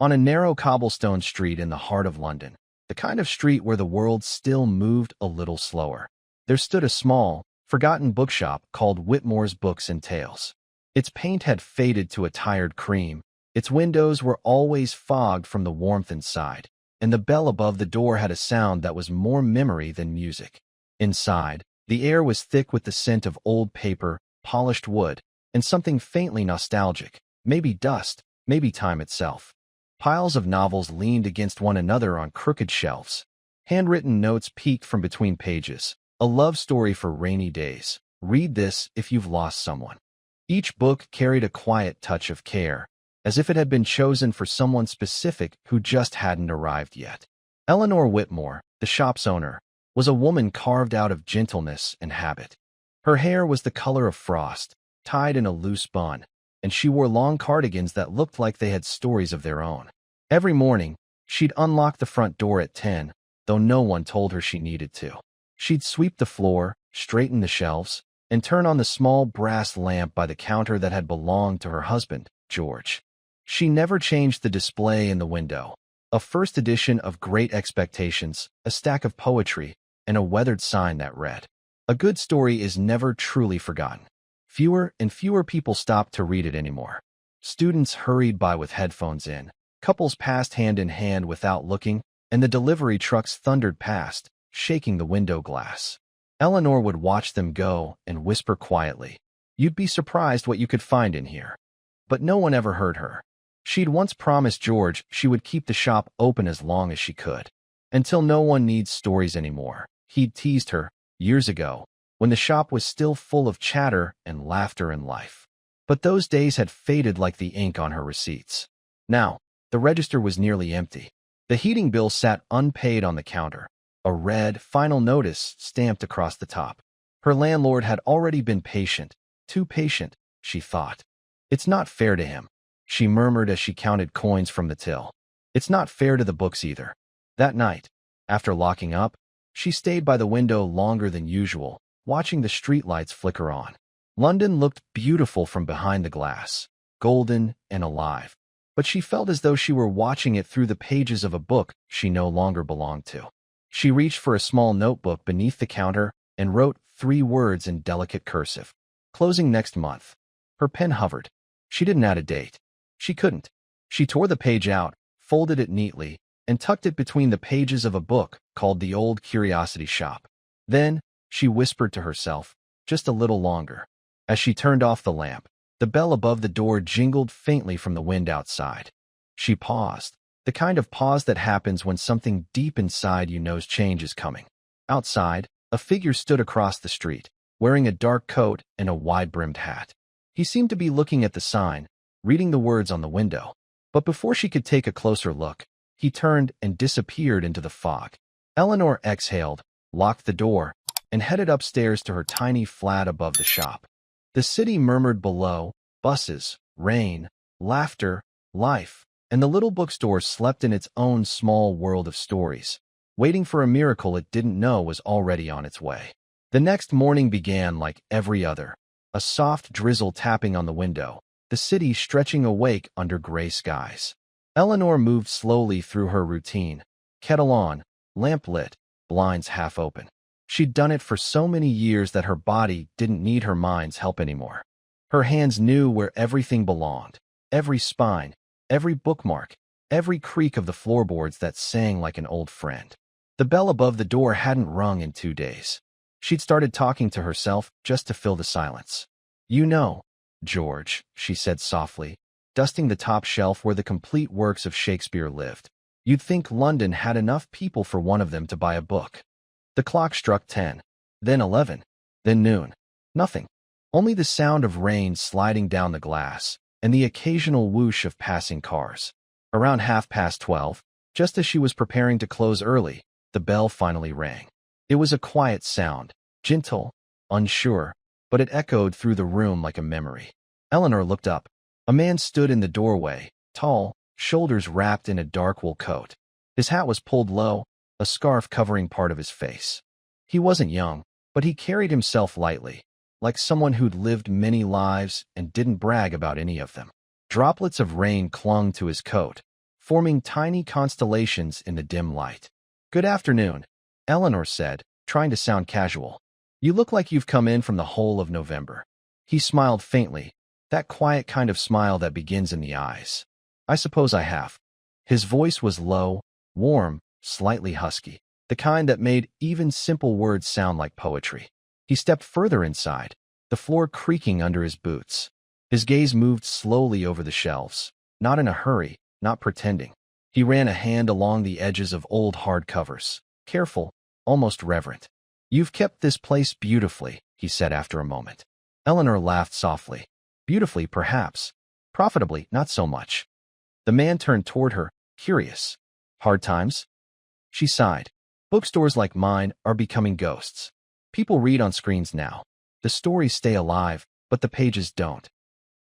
On a narrow cobblestone street in the heart of London, the kind of street where the world still moved a little slower, there stood a small, forgotten bookshop called Whitmore's Books and Tales. Its paint had faded to a tired cream, its windows were always fogged from the warmth inside, and the bell above the door had a sound that was more memory than music. Inside, the air was thick with the scent of old paper, polished wood, and something faintly nostalgic, maybe dust, maybe time itself. Piles of novels leaned against one another on crooked shelves. Handwritten notes peeked from between pages. A love story for rainy days. Read this if you've lost someone. Each book carried a quiet touch of care, as if it had been chosen for someone specific who just hadn't arrived yet. Eleanor Whitmore, the shop's owner, was a woman carved out of gentleness and habit. Her hair was the color of frost, tied in a loose bun, and she wore long cardigans that looked like they had stories of their own. Every morning, she'd unlock the front door at 10, though no one told her she needed to. She'd sweep the floor, straighten the shelves, and turn on the small brass lamp by the counter that had belonged to her husband, George. She never changed the display in the window. A first edition of Great Expectations, a stack of poetry, and a weathered sign that read, "A good story is never truly forgotten." Fewer and fewer people stopped to read it anymore. Students hurried by with headphones in, couples passed hand in hand without looking, and the delivery trucks thundered past, shaking the window glass. Eleanor would watch them go and whisper quietly, "You'd be surprised what you could find in here." But no one ever heard her. She'd once promised George she would keep the shop open as long as she could. Until no one needs stories anymore, he'd teased her, years ago, when the shop was still full of chatter and laughter and life. But those days had faded like the ink on her receipts. Now, the register was nearly empty. The heating bill sat unpaid on the counter, a red final notice stamped across the top. Her landlord had already been patient, too patient, she thought. "It's not fair to him," she murmured as she counted coins from the till. "It's not fair to the books either." That night, after locking up, she stayed by the window longer than usual, watching the streetlights flicker on. London looked beautiful from behind the glass, golden and alive, but she felt as though she were watching it through the pages of a book she no longer belonged to. She reached for a small notebook beneath the counter and wrote 3 words in delicate cursive. "Closing next month." Her pen hovered. She didn't add a date. She couldn't. She tore the page out, folded it neatly, and tucked it between the pages of a book called The Old Curiosity Shop. Then, she whispered to herself, "Just a little longer." As she turned off the lamp, the bell above the door jingled faintly from the wind outside. She paused, the kind of pause that happens when something deep inside you knows change is coming. Outside, a figure stood across the street, wearing a dark coat and a wide-brimmed hat. He seemed to be looking at the sign, reading the words on the window. But before she could take a closer look, he turned and disappeared into the fog. Eleanor exhaled, locked the door, and headed upstairs to her tiny flat above the shop. The city murmured below, buses, rain, laughter, life, and the little bookstore slept in its own small world of stories, waiting for a miracle it didn't know was already on its way. The next morning began like every other, a soft drizzle tapping on the window, the city stretching awake under gray skies. Eleanor moved slowly through her routine, kettle on, lamp lit, blinds half open. She'd done it for so many years that her body didn't need her mind's help anymore. Her hands knew where everything belonged, every spine, every bookmark, every creak of the floorboards that sang like an old friend. The bell above the door hadn't rung in 2 days. She'd started talking to herself just to fill the silence. "You know, George," she said softly, dusting the top shelf where the complete works of Shakespeare lived, "you'd think London had enough people for one of them to buy a book." The clock struck 10, then 11, then noon. Nothing. Only the sound of rain sliding down the glass and the occasional whoosh of passing cars. Around 12:30, just as she was preparing to close early, the bell finally rang. It was a quiet sound, gentle, unsure, but it echoed through the room like a memory. Eleanor looked up. A man stood in the doorway, tall, shoulders wrapped in a dark wool coat. His hat was pulled low, a scarf covering part of his face. He wasn't young, but he carried himself lightly, like someone who'd lived many lives and didn't brag about any of them. Droplets of rain clung to his coat, forming tiny constellations in the dim light. "Good afternoon," Eleanor said, trying to sound casual. "You look like you've come in from the whole of November." He smiled faintly, that quiet kind of smile that begins in the eyes. "I suppose I have." His voice was low, warm, slightly husky, the kind that made even simple words sound like poetry. He stepped further inside, the floor creaking under his boots. His gaze moved slowly over the shelves, not in a hurry, not pretending. He ran a hand along the edges of old hardcovers, careful, almost reverent. "You've kept this place beautifully," he said after a moment. Eleanor laughed softly. "Beautifully, perhaps. Profitably, not so much." The man turned toward her, curious. "Hard times?" She sighed. "Bookstores like mine are becoming ghosts. People read on screens now. The stories stay alive, but the pages don't."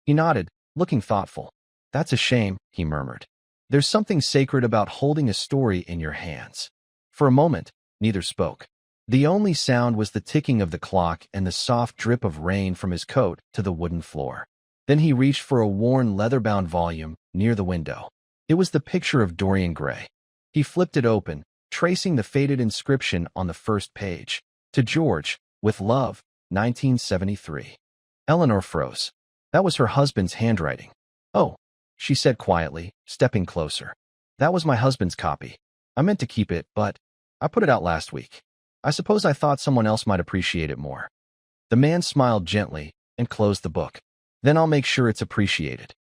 He nodded, looking thoughtful. "That's a shame," he murmured. "There's something sacred about holding a story in your hands." For a moment, neither spoke. The only sound was the ticking of the clock and the soft drip of rain from his coat to the wooden floor. Then he reached for a worn leather-bound volume near the window. It was the picture of Dorian Gray. He flipped it open, tracing the faded inscription on the first page. "To George, with love, 1973. Eleanor froze. That was her husband's handwriting. "Oh," she said quietly, stepping closer. "That was my husband's copy. I meant to keep it, but I put it out last week. I suppose I thought someone else might appreciate it more." The man smiled gently and closed the book. "Then I'll make sure it's appreciated."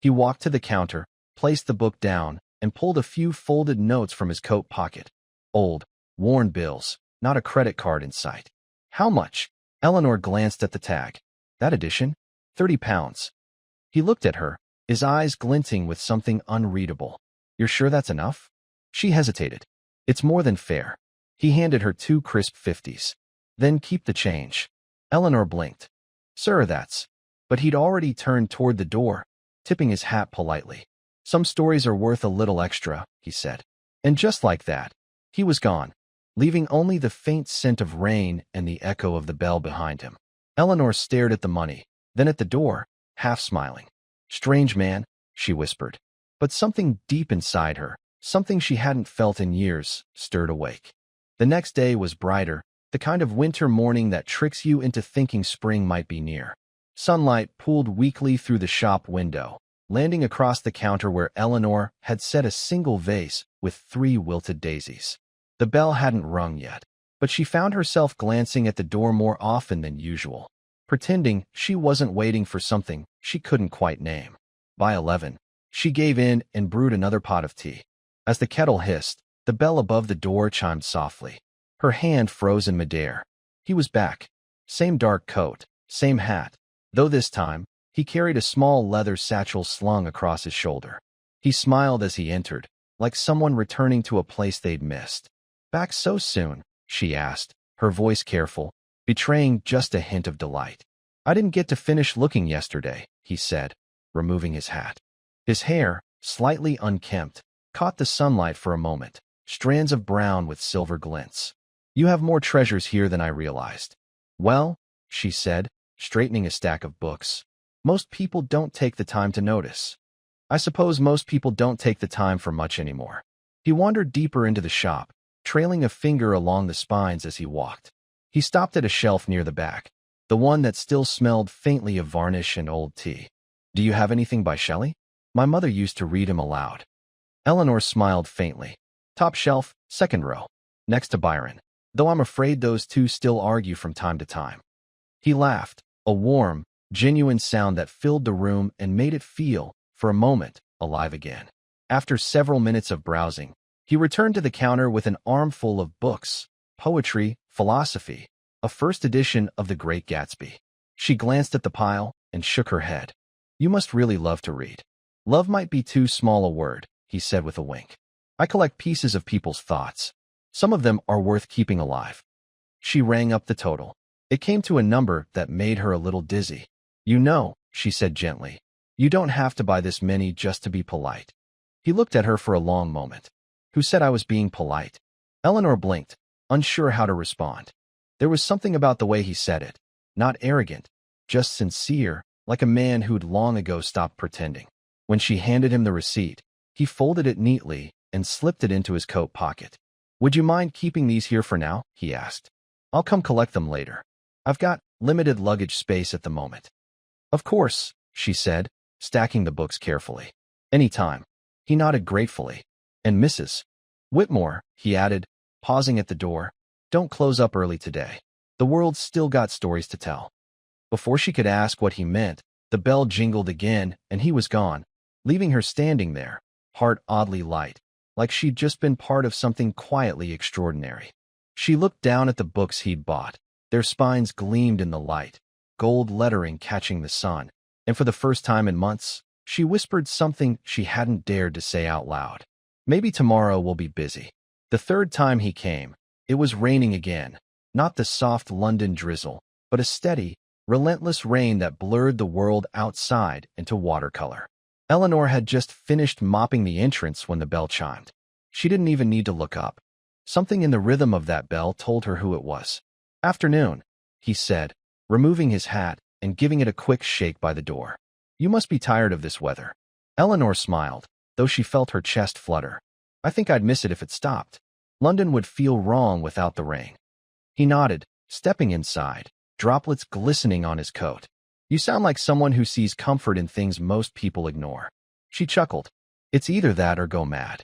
He walked to the counter, placed the book down, and pulled a few folded notes from his coat pocket. Old, worn bills, not a credit card in sight. "How much?" Eleanor glanced at the tag. "That edition? £30. He looked at her, his eyes glinting with something unreadable. "You're sure that's enough?" She hesitated. "It's more than fair." He handed her 2 crisp 50s. "Then keep the change." Eleanor blinked. "Sir, that's..." But he'd already turned toward the door, tipping his hat politely. "Some stories are worth a little extra," he said. And just like that, he was gone, leaving only the faint scent of rain and the echo of the bell behind him. Eleanor stared at the money, then at the door, half smiling. "Strange man," she whispered. But something deep inside her, something she hadn't felt in years, stirred awake. The next day was brighter, the kind of winter morning that tricks you into thinking spring might be near. Sunlight pooled weakly through the shop window, landing across the counter where Eleanor had set a single vase with 3 wilted daisies. The bell hadn't rung yet, but she found herself glancing at the door more often than usual, pretending she wasn't waiting for something she couldn't quite name. By 11, she gave in and brewed another pot of tea. As the kettle hissed, the bell above the door chimed softly. Her hand froze in midair. He was back. Same dark coat, same hat, though this time, he carried a small leather satchel slung across his shoulder. He smiled as he entered, like someone returning to a place they'd missed. "Back so soon?" she asked, her voice careful, betraying just a hint of delight. "I didn't get to finish looking yesterday," he said, removing his hat. His hair, slightly unkempt, caught the sunlight for a moment, strands of brown with silver glints. "You have more treasures here than I realized." "Well," she said, straightening a stack of books, "most people don't take the time to notice. I suppose most people don't take the time for much anymore." He wandered deeper into the shop, trailing a finger along the spines as he walked. He stopped at a shelf near the back, the one that still smelled faintly of varnish and old tea. "Do you have anything by Shelley? My mother used to read him aloud." Eleanor smiled faintly. "Top shelf, second row, next to Byron, though I'm afraid those two still argue from time to time." He laughed, a warm, genuine sound that filled the room and made it feel, for a moment, alive again. After several minutes of browsing, he returned to the counter with an armful of books, poetry, philosophy, a first edition of The Great Gatsby. She glanced at the pile and shook her head. "You must really love to read." "Love might be too small a word," he said with a wink. "I collect pieces of people's thoughts. Some of them are worth keeping alive." She rang up the total. It came to a number that made her a little dizzy. "You know," she said gently, "you don't have to buy this many just to be polite." He looked at her for a long moment. "Who said I was being polite?" Eleanor blinked, unsure how to respond. There was something about the way he said it, not arrogant, just sincere, like a man who'd long ago stopped pretending. When she handed him the receipt, He folded it neatly and slipped it into his coat pocket. "Would you mind keeping these here for now?" he asked. "I'll come collect them later. I've got limited luggage space at the moment." "Of course," she said, stacking the books carefully. "Anytime." He nodded gratefully. "And Mrs. Whitmore," he added, pausing at the door, "don't close up early today. The world's still got stories to tell." Before she could ask what he meant, the bell jingled again and he was gone, leaving her standing there, heart oddly light, like she'd just been part of something quietly extraordinary. She looked down at the books he'd bought. Their spines gleamed in the light, gold lettering catching the sun, and for the first time in months, she whispered something she hadn't dared to say out loud. "Maybe tomorrow will be busy." The third time he came, it was raining again, not the soft London drizzle, but a steady, relentless rain that blurred the world outside into watercolor. Eleanor had just finished mopping the entrance when the bell chimed. She didn't even need to look up. Something in the rhythm of that bell told her who it was. "Afternoon," he said, removing his hat and giving it a quick shake by the door. "You must be tired of this weather." Eleanor smiled, though she felt her chest flutter. "I think I'd miss it if it stopped. London would feel wrong without the rain." He nodded, stepping inside, droplets glistening on his coat. "You sound like someone who sees comfort in things most people ignore." She chuckled. "It's either that or go mad."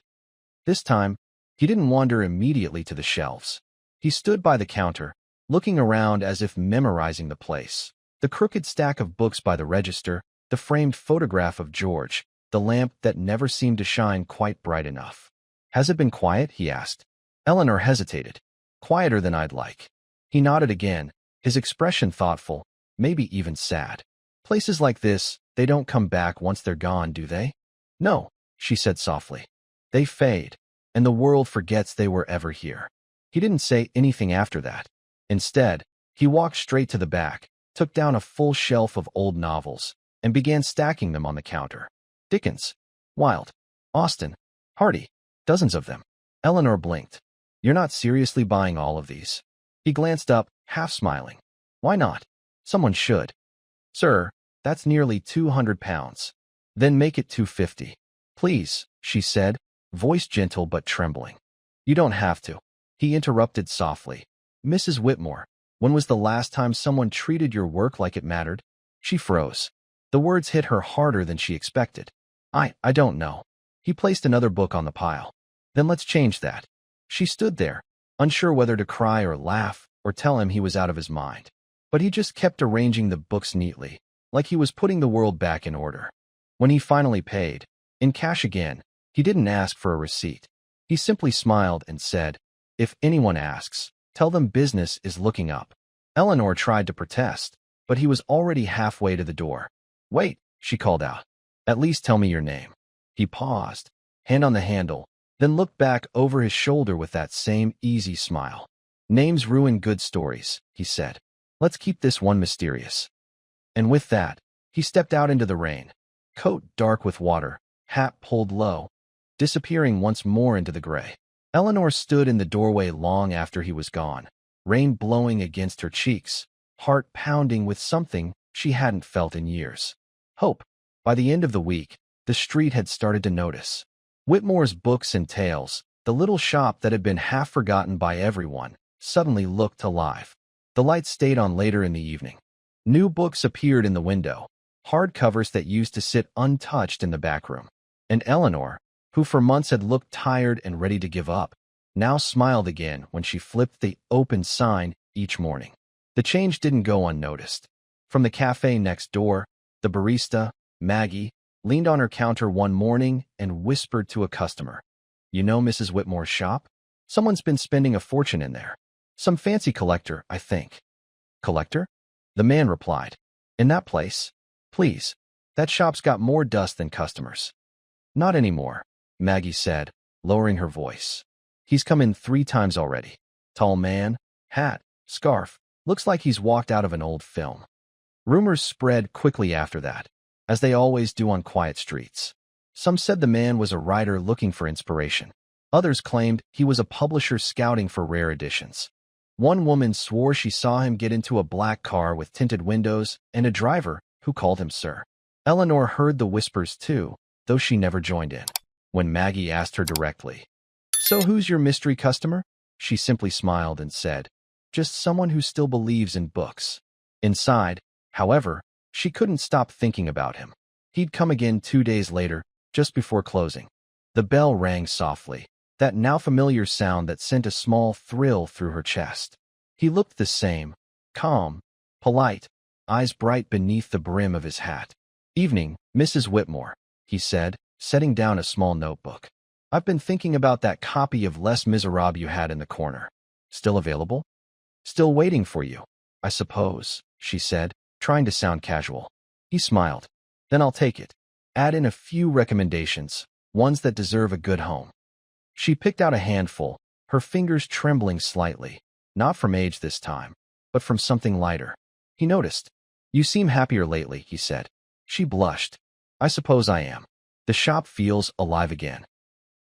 This time, he didn't wander immediately to the shelves. He stood by the counter, looking around as if memorizing the place. The crooked stack of books by the register, the framed photograph of George, the lamp that never seemed to shine quite bright enough. "Has it been quiet?" he asked. Eleanor hesitated. "Quieter than I'd like." He nodded again, his expression thoughtful, maybe even sad. "Places like this, they don't come back once they're gone, do they?" "No," she said softly. "They fade, and the world forgets they were ever here." He didn't say anything after that. Instead, he walked straight to the back, took down a full shelf of old novels, and began stacking them on the counter. Dickens, Wilde, Austen, Hardy, dozens of them. Eleanor blinked. "You're not seriously buying all of these?" He glanced up, half smiling. "Why not? Someone should." "Sir, that's nearly £200. Then make it £250. "Please," she said, voice gentle but trembling. "You don't have to." He interrupted softly. "Mrs. Whitmore, when was the last time someone treated your work like it mattered?" She froze. The words hit her harder than she expected. I don't know." He placed another book on the pile. "Then let's change that." She stood there, unsure whether to cry or laugh or tell him he was out of his mind. But he just kept arranging the books neatly, like he was putting the world back in order. When he finally paid, in cash again, he didn't ask for a receipt. He simply smiled and said, "If anyone asks, tell them business is looking up." Eleanor tried to protest, but he was already halfway to the door. "Wait," she called out. "At least tell me your name." He paused, hand on the handle, then looked back over his shoulder with that same easy smile. "Names ruin good stories," he said. "Let's keep this one mysterious." And with that, he stepped out into the rain, coat dark with water, hat pulled low, disappearing once more into the gray. Eleanor stood in the doorway long after he was gone, rain blowing against her cheeks, heart pounding with something she hadn't felt in years. Hope. By the end of the week, the street had started to notice. Whitmore's Books and Tales, the little shop that had been half forgotten by everyone, suddenly looked alive. The lights stayed on later in the evening. New books appeared in the window, hardcovers that used to sit untouched in the back room. And Eleanor, who for months had looked tired and ready to give up, now smiled again when she flipped the open sign each morning. The change didn't go unnoticed. From the cafe next door, the barista, Maggie, leaned on her counter one morning and whispered to a customer, "You know Mrs. Whitmore's shop? Someone's been spending a fortune in there. Some fancy collector, I think." "Collector?" The man replied. "In that place? Please, that shop's got more dust than customers." "Not anymore," Maggie said, lowering her voice. "He's come in 3 times already. Tall man, hat, scarf, looks like he's walked out of an old film." Rumors spread quickly after that, as they always do on quiet streets. Some said the man was a writer looking for inspiration. Others claimed he was a publisher scouting for rare editions. One woman swore she saw him get into a black car with tinted windows and a driver who called him sir. Eleanor heard the whispers too, though she never joined in. when Maggie asked her directly. "So who's your mystery customer?" She simply smiled and said, "Just someone who still believes in books." Inside, however, she couldn't stop thinking about him. He'd come again 2 days later, just before closing. The bell rang softly, that now familiar sound that sent a small thrill through her chest. He looked the same, calm, polite, eyes bright beneath the brim of his hat. "Evening, Mrs. Whitmore," he said, setting down a small notebook. "I've been thinking about that copy of Les Miserables you had in the corner. Still available?" "Still waiting for you, I suppose," she said, trying to sound casual. He smiled. "Then I'll take it. Add in a few recommendations, ones that deserve a good home." She picked out a handful, her fingers trembling slightly, not from age this time, but from something lighter. He noticed. "You seem happier lately," he said. She blushed. "I suppose I am. The shop feels alive again."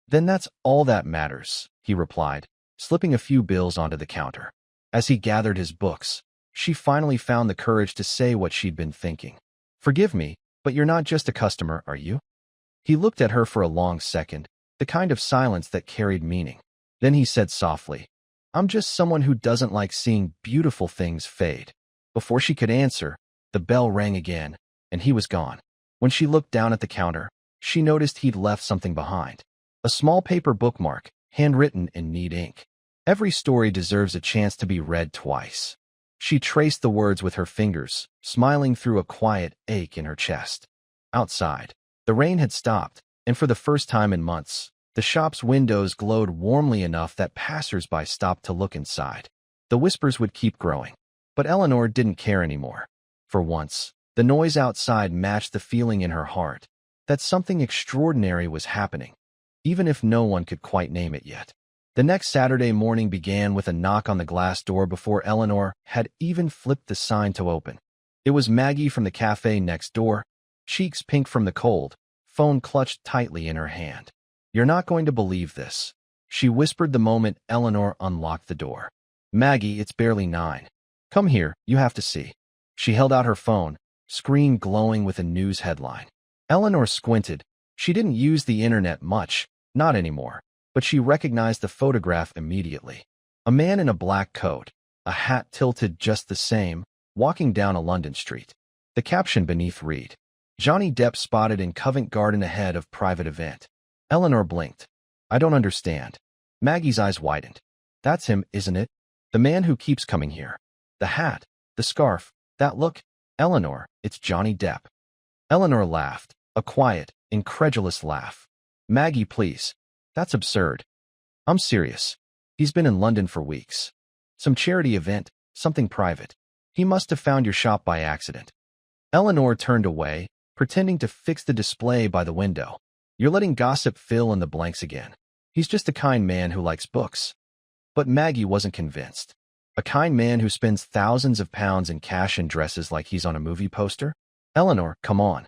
"Then that's all that matters," he replied, slipping a few bills onto the counter. As he gathered his books, she finally found the courage to say what she'd been thinking. "Forgive me, but you're not just a customer, are you?" He looked at her for a long second, the kind of silence that carried meaning. Then he said softly, "I'm just someone who doesn't like seeing beautiful things fade." Before she could answer, the bell rang again, and he was gone. When she looked down at the counter, she noticed he'd left something behind. A small paper bookmark, handwritten in neat ink. "Every story deserves a chance to be read twice." She traced the words with her fingers, smiling through a quiet ache in her chest. Outside, the rain had stopped, and for the first time in months, the shop's windows glowed warmly enough that passers-by stopped to look inside. The whispers would keep growing, but Eleanor didn't care anymore. For once, the noise outside matched the feeling in her heart that something extraordinary was happening, even if no one could quite name it yet. The next Saturday morning began with a knock on the glass door before Eleanor had even flipped the sign to open. It was Maggie from the cafe next door, cheeks pink from the cold, phone clutched tightly in her hand. "You're not going to believe this," she whispered the moment Eleanor unlocked the door. "Maggie, it's barely 9. Come here, you have to see." She held out her phone, screen glowing with a news headline. Eleanor squinted. She didn't use the internet much, not anymore, but she recognized the photograph immediately. A man in a black coat, a hat tilted just the same, walking down a London street. The caption beneath read, "Johnny Depp spotted in Covent Garden ahead of private event." Eleanor blinked. "I don't understand." Maggie's eyes widened. "That's him, isn't it? The man who keeps coming here. The hat, the scarf, that look. Eleanor, it's Johnny Depp." Eleanor laughed, a quiet, incredulous laugh. "Maggie, please. That's absurd." "I'm serious. He's been in London for weeks. Some charity event, something private. He must have found your shop by accident." Eleanor turned away, pretending to fix the display by the window. "You're letting gossip fill in the blanks again. He's just a kind man who likes books." But Maggie wasn't convinced. A kind man who spends thousands of pounds in cash and dresses like he's on a movie poster? "Eleanor, come on."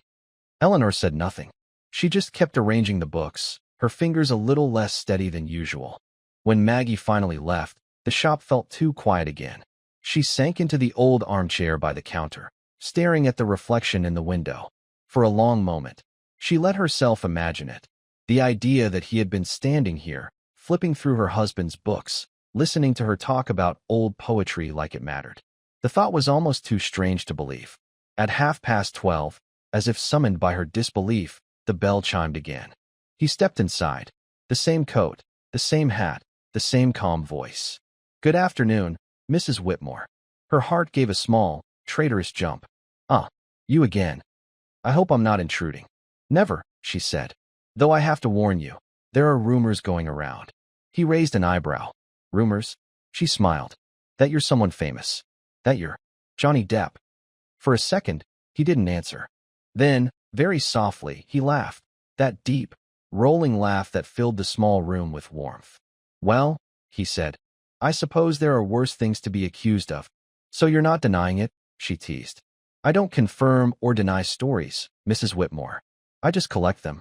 Eleanor said nothing. She just kept arranging the books, her fingers a little less steady than usual. When Maggie finally left, the shop felt too quiet again. She sank into the old armchair by the counter, staring at the reflection in the window. For a long moment, she let herself imagine it. The idea that he had been standing here, flipping through her husband's books, listening to her talk about old poetry like it mattered. The thought was almost too strange to believe. At 12:30, as if summoned by her disbelief, the bell chimed again. He stepped inside. The same coat, the same hat, the same calm voice. "Good afternoon, Mrs. Whitmore." Her heart gave a small, traitorous jump. "Ah, you again. I hope I'm not intruding." "Never," she said. "Though I have to warn you, there are rumors going around." He raised an eyebrow. "Rumors?" She smiled. "That you're someone famous. That you're Johnny Depp." For a second, he didn't answer. Then, very softly, he laughed. That deep, rolling laugh that filled the small room with warmth. "Well," he said, "I suppose there are worse things to be accused of." "So you're not denying it?" she teased. "I don't confirm or deny stories, Mrs. Whitmore. I just collect them."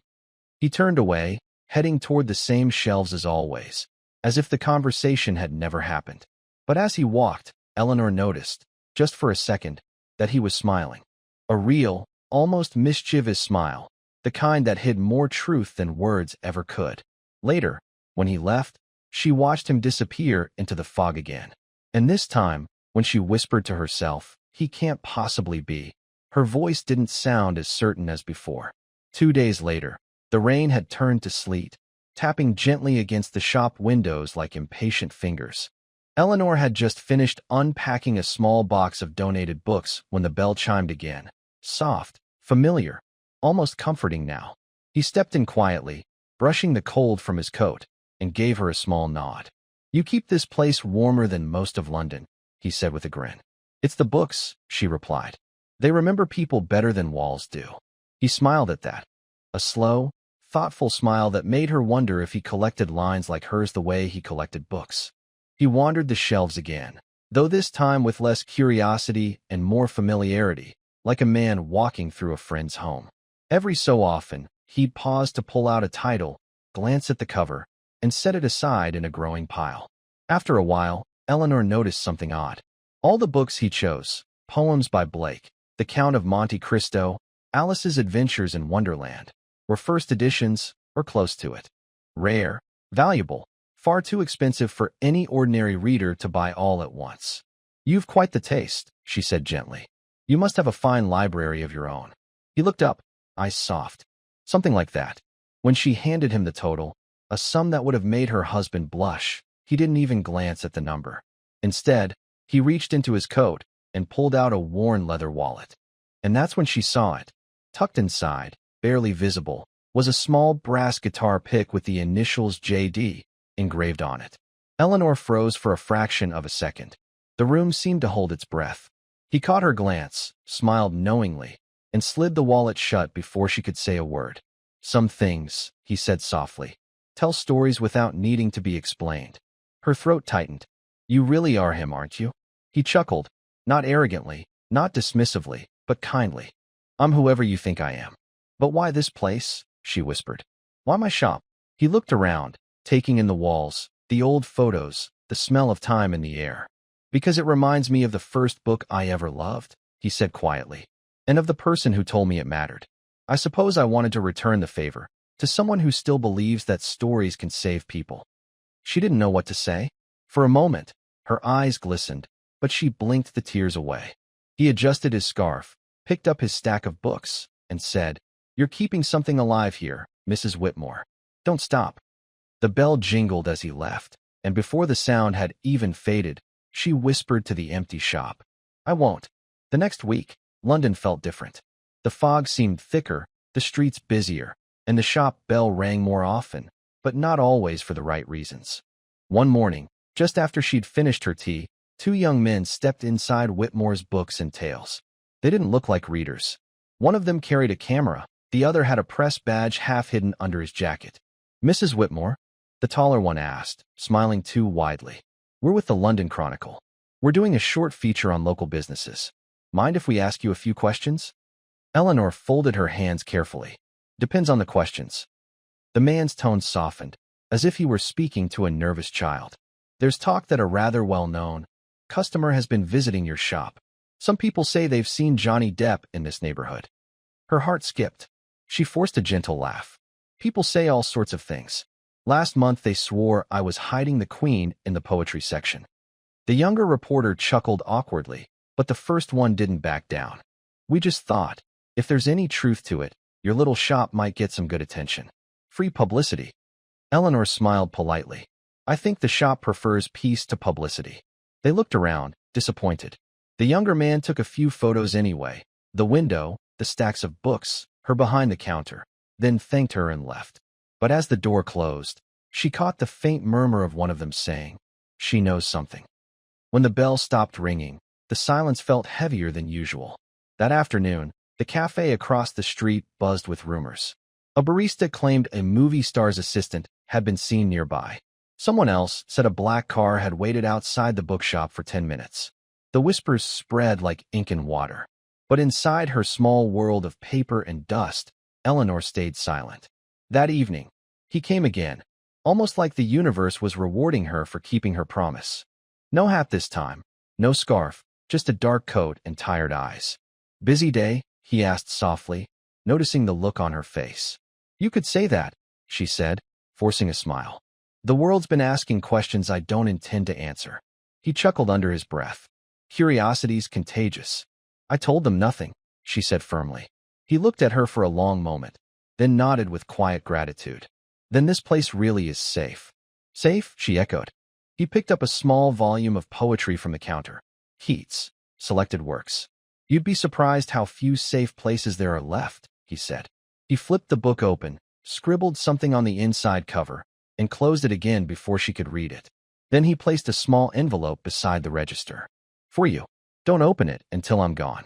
He turned away, heading toward the same shelves as always, as if the conversation had never happened. But as he walked, Eleanor noticed, just for a second, that he was smiling. A real, almost mischievous smile, the kind that hid more truth than words ever could. Later, when he left, she watched him disappear into the fog again. And this time, when she whispered to herself, "He can't possibly be," her voice didn't sound as certain as before. 2 days later, the rain had turned to sleet, tapping gently against the shop windows like impatient fingers. Eleanor had just finished unpacking a small box of donated books when the bell chimed again. Soft, familiar, almost comforting now. He stepped in quietly, brushing the cold from his coat, and gave her a small nod. "You keep this place warmer than most of London," he said with a grin. "It's the books," she replied. "They remember people better than walls do." He smiled at that, a slow, thoughtful smile that made her wonder if he collected lines like hers the way he collected books. He wandered the shelves again, though this time with less curiosity and more familiarity, like a man walking through a friend's home. Every so often, he'd pause to pull out a title, glance at the cover, and set it aside in a growing pile. After a while, Eleanor noticed something odd. All the books he chose, poems by Blake, The Count of Monte Cristo, Alice's Adventures in Wonderland, were first editions or close to it. Rare, valuable, far too expensive for any ordinary reader to buy all at once. "You've quite the taste," she said gently. "You must have a fine library of your own." He looked up, eyes soft. "Something like that." When she handed him the total, a sum that would have made her husband blush, he didn't even glance at the number. Instead, he reached into his coat and pulled out a worn leather wallet. And that's when she saw it. Tucked inside, barely visible, was a small brass guitar pick with the initials JD engraved on it. Eleanor froze for a fraction of a second. The room seemed to hold its breath. He caught her glance, smiled knowingly, and slid the wallet shut before she could say a word. "Some things," he said softly, "tell stories without needing to be explained." Her throat tightened. "You really are him, aren't you?" He chuckled, not arrogantly, not dismissively, but kindly. "I'm whoever you think I am." "But why this place?" she whispered. "Why my shop?" He looked around, taking in the walls, the old photos, the smell of time in the air. "Because it reminds me of the first book I ever loved," he said quietly, "and of the person who told me it mattered. I suppose I wanted to return the favor, to someone who still believes that stories can save people." She didn't know what to say. For a moment, her eyes glistened, but she blinked the tears away. He adjusted his scarf, picked up his stack of books, and said, "You're keeping something alive here, Mrs. Whitmore. Don't stop." The bell jingled as he left, and before the sound had even faded, she whispered to the empty shop, "I won't." The next week, London felt different. The fog seemed thicker, the streets busier, and the shop bell rang more often, but not always for the right reasons. One morning, just after she'd finished her tea, two young men stepped inside Whitmore's Books and Tales. They didn't look like readers. One of them carried a camera, the other had a press badge half hidden under his jacket. "Mrs. Whitmore?" the taller one asked, smiling too widely. "We're with the London Chronicle. We're doing a short feature on local businesses. Mind if we ask you a few questions?" Eleanor folded her hands carefully. "Depends on the questions." The man's tone softened, as if he were speaking to a nervous child. "There's talk that a rather well-known customer has been visiting your shop. Some people say they've seen Johnny Depp in this neighborhood." Her heart skipped. She forced a gentle laugh. "People say all sorts of things. Last month they swore I was hiding the Queen in the poetry section." The younger reporter chuckled awkwardly, but the first one didn't back down. "We just thought, if there's any truth to it, your little shop might get some good attention. Free publicity." Eleanor smiled politely. "I think the shop prefers peace to publicity." They looked around, disappointed. The younger man took a few photos anyway, the window, the stacks of books, her behind the counter, then thanked her and left. But as the door closed, she caught the faint murmur of one of them saying, "She knows something." When the bell stopped ringing, the silence felt heavier than usual. That afternoon, the cafe across the street buzzed with rumors. A barista claimed a movie star's assistant had been seen nearby. Someone else said a black car had waited outside the bookshop for 10 minutes. The whispers spread like ink and water. But inside her small world of paper and dust, Eleanor stayed silent. That evening, he came again, almost like the universe was rewarding her for keeping her promise. No hat this time, no scarf, just a dark coat and tired eyes. "Busy day?" he asked softly. noticing the look on her face. "You could say that," she said, forcing a smile. "The world's been asking questions I don't intend to answer." He chuckled under his breath. "Curiosity's contagious." "I told them nothing," she said firmly. He looked at her for a long moment, then nodded with quiet gratitude. "Then this place really is safe." "Safe?" she echoed. He picked up a small volume of poetry from the counter. Keats, Selected Works. "You'd be surprised how few safe places there are left," he said. He flipped the book open, scribbled something on the inside cover, and closed it again before she could read it. Then he placed a small envelope beside the register. "For you. Don't open it until I'm gone."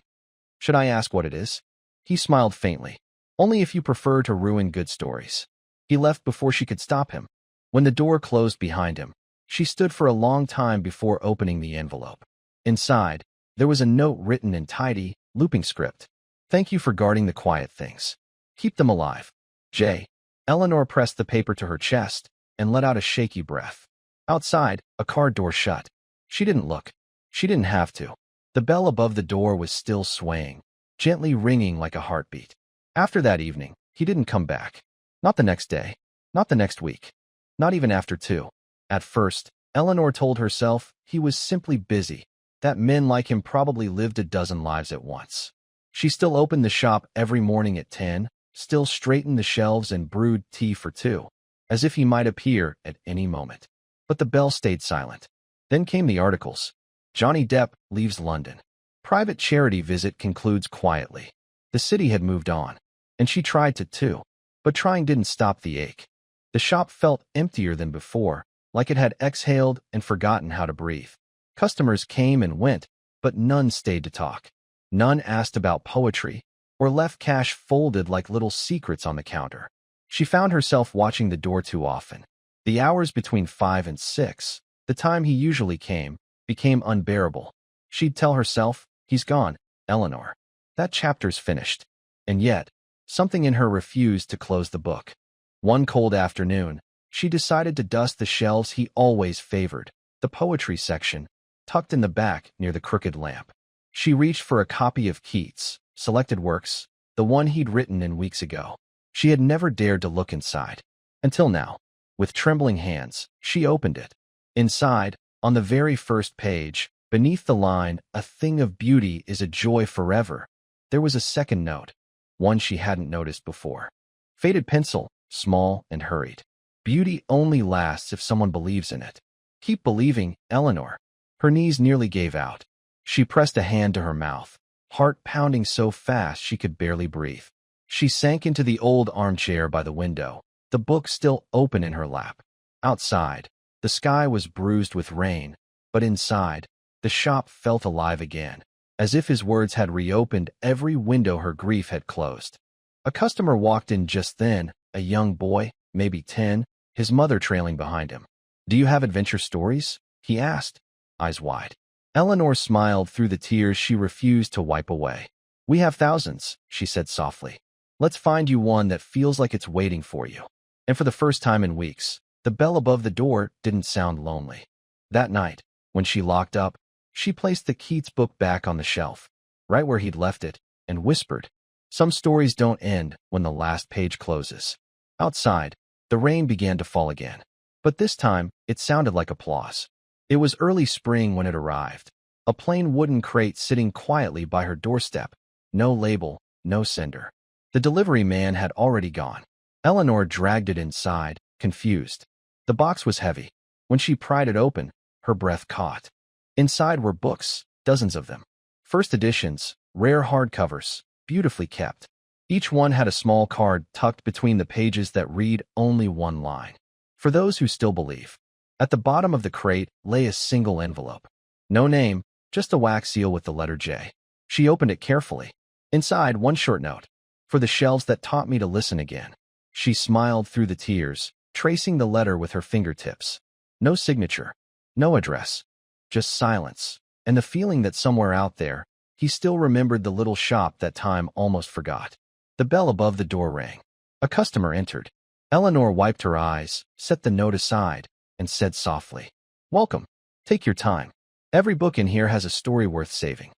"Should I ask what it is?" He smiled faintly. "Only if you prefer to ruin good stories." He left before she could stop him. When the door closed behind him, she stood for a long time before opening the envelope. Inside, there was a note written in tidy, looping script. "Thank you for guarding the quiet things. Keep them alive. J." Eleanor pressed the paper to her chest and let out a shaky breath. Outside, a car door shut. She didn't look. She didn't have to. The bell above the door was still swaying, gently ringing like a heartbeat. After that evening, he didn't come back. Not the next day. Not the next week. Not even after 2. At first, Eleanor told herself he was simply busy, that men like him probably lived a dozen lives at once. She still opened the shop every morning at 10, still straightened the shelves and brewed tea for 2, as if he might appear at any moment. But the bell stayed silent. Then came the articles. Johnny Depp leaves London. Private charity visit concludes quietly. The city had moved on, and she tried to too, but trying didn't stop the ache. The shop felt emptier than before, like it had exhaled and forgotten how to breathe. Customers came and went, but none stayed to talk. None asked about poetry, or left cash folded like little secrets on the counter. She found herself watching the door too often. The hours between 5 and 6, the time he usually came, became unbearable. She'd tell herself, "He's gone, Eleanor. That chapter's finished." And yet, something in her refused to close the book. One cold afternoon, she decided to dust the shelves he always favored, the poetry section, tucked in the back near the crooked lamp. She reached for a copy of Keats' Selected Works, the one he'd written in weeks ago. She had never dared to look inside. Until now. With trembling hands, she opened it. Inside, on the very first page, beneath the line, "A thing of beauty is a joy forever," there was a second note, one she hadn't noticed before. Faded pencil, small and hurried. "Beauty only lasts if someone believes in it. Keep believing, Eleanor." Her knees nearly gave out. She pressed a hand to her mouth, heart pounding so fast she could barely breathe. She sank into the old armchair by the window, the book still open in her lap. Outside, the sky was bruised with rain, but inside, the shop felt alive again, as if his words had reopened every window her grief had closed. A customer walked in just then, a young boy, maybe 10, his mother trailing behind him. "Do you have adventure stories?" he asked, eyes wide. Eleanor smiled through the tears she refused to wipe away. "We have thousands," she said softly. "Let's find you one that feels like it's waiting for you." And for the first time in weeks, the bell above the door didn't sound lonely. That night, when she locked up, she placed the Keats book back on the shelf, right where he'd left it, and whispered, "Some stories don't end when the last page closes." Outside, the rain began to fall again. But this time, it sounded like applause. It was early spring when it arrived. A plain wooden crate sitting quietly by her doorstep. No label, no sender. The delivery man had already gone. Eleanor dragged it inside, confused. The box was heavy. When she pried it open, her breath caught. Inside were books, dozens of them. First editions, rare hardcovers, beautifully kept. Each one had a small card tucked between the pages that read only one line. "For those who still believe." At the bottom of the crate lay a single envelope. No name, just a wax seal with the letter J. She opened it carefully. Inside, one short note. "For the shelves that taught me to listen again." She smiled through the tears, tracing the letter with her fingertips. No signature, no address, just silence, and the feeling that somewhere out there, he still remembered the little shop that time almost forgot. The bell above the door rang. A customer entered. Eleanor wiped her eyes, set the note aside, and said softly, "Welcome. Take your time. Every book in here has a story worth saving."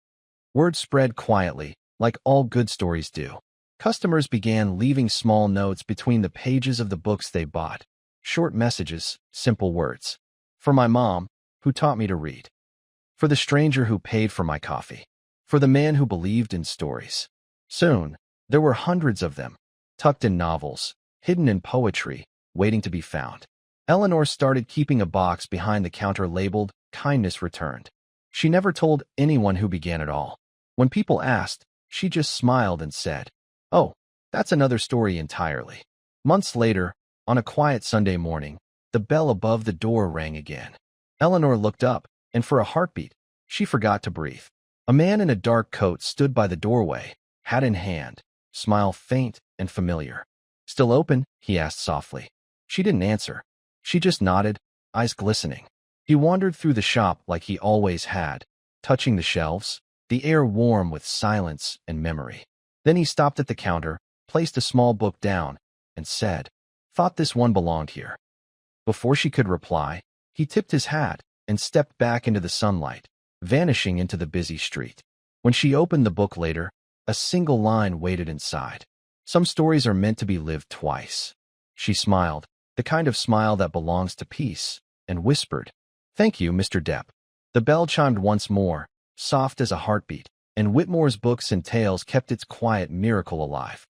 Word spread quietly, like all good stories do. Customers began leaving small notes between the pages of the books they bought. Short messages, simple words. For my mom, who taught me to read. For the stranger who paid for my coffee. For the man who believed in stories. Soon, there were hundreds of them, tucked in novels, hidden in poetry, waiting to be found. Eleanor started keeping a box behind the counter labeled "Kindness Returned." She never told anyone who began it all. When people asked, she just smiled and said, "Oh, that's another story entirely." Months later, on a quiet Sunday morning, the bell above the door rang again. Eleanor looked up, and for a heartbeat, she forgot to breathe. A man in a dark coat stood by the doorway, hat in hand, smile faint and familiar. "Still open?" he asked softly. She didn't answer. She just nodded, eyes glistening. He wandered through the shop like he always had, touching the shelves, the air warm with silence and memory. Then he stopped at the counter, placed a small book down, and said, "Thought this one belonged here." Before she could reply, he tipped his hat and stepped back into the sunlight, vanishing into the busy street. When she opened the book later, a single line waited inside. "Some stories are meant to be lived twice." She smiled, the kind of smile that belongs to peace, and whispered, "Thank you, Mr. Depp." The bell chimed once more, soft as a heartbeat, and Whitmore's Books and Tales kept its quiet miracle alive.